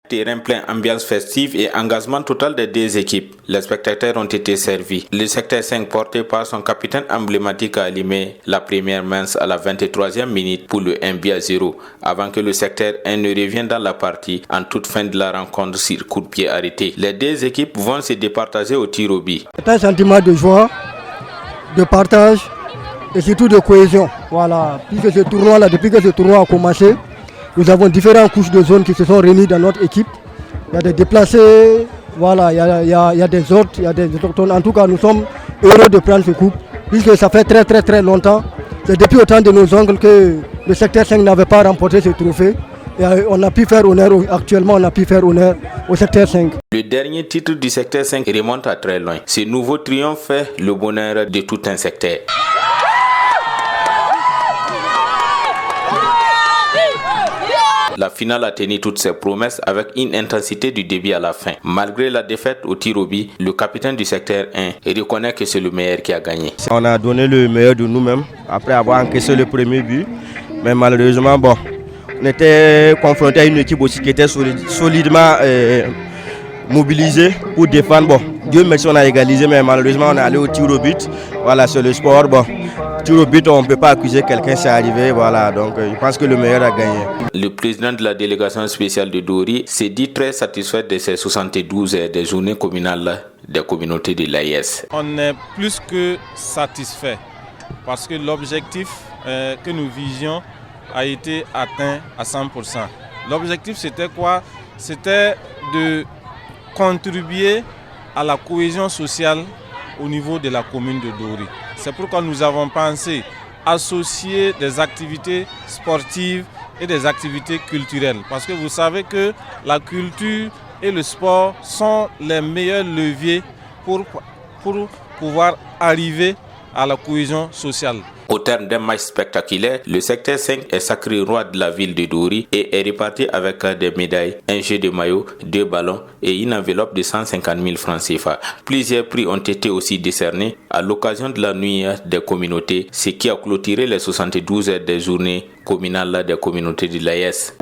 Terrain plein, ambiance festive et engagement total des deux équipes. Les spectateurs ont été servis. Le secteur 5 porté par son capitaine emblématique a allumé la première mince à la 23e minute pour le 1-0 avant que le secteur 1 ne revienne dans la partie en toute fin de la rencontre sur coup de pied arrêté. Les deux équipes vont se départager au tir au but. C'est un sentiment de joie, de partage et surtout de cohésion. Voilà, depuis que ce tournoi a commencé, nous avons différentes couches de zones qui se sont réunies dans notre équipe. Il y a des déplacés, voilà, il y a des autres, il y a des autochtones. En tout cas, nous sommes heureux de prendre ce coupe, puisque ça fait très longtemps. C'est depuis au temps de nos oncles que le secteur 5 n'avait pas remporté ce trophée. Et on a pu faire honneur, actuellement on a pu faire honneur au secteur 5. Le dernier titre du secteur 5 remonte à très loin. Ce nouveau triomphe fait le bonheur de tout un secteur. La finale a tenu toutes ses promesses avec une intensité du début à la fin. Malgré la défaite au tir au but, le capitaine du secteur 1 reconnaît que c'est le meilleur qui a gagné. On a donné le meilleur de nous-mêmes après avoir encaissé le premier but. Mais malheureusement, on était confronté à une équipe aussi qui était solidement mobilisée pour défendre. Dieu merci, on a égalisé, mais malheureusement, on est allé au tir au but. Voilà, c'est le sport. Tir au but, on ne peut pas accuser quelqu'un, c'est arrivé. Voilà, donc je pense que le meilleur a gagné. Le président de la délégation spéciale de Dori s'est dit très satisfait de ces 72 des journées communales des communautés de l'AIS. On est plus que satisfait parce que l'objectif que nous visions a été atteint à 100%. L'objectif c'était quoi? C'était de contribuer à la cohésion sociale au niveau de la commune de Dori. C'est pourquoi nous avons pensé associer des activités sportives et des activités culturelles. Parce que vous savez que la culture et le sport sont les meilleurs leviers pour pouvoir arriver à la cohésion sociale. Au terme d'un match spectaculaire, le secteur 5 est sacré roi de la ville de Dori et est reparti avec des médailles, un jeu de maillot, 2 ballons et une enveloppe de 150 000 francs CFA. Plusieurs prix ont été aussi décernés à l'occasion de la nuit des communautés, ce qui a clôturé les 72 des journées communales des communautés de l'AIS.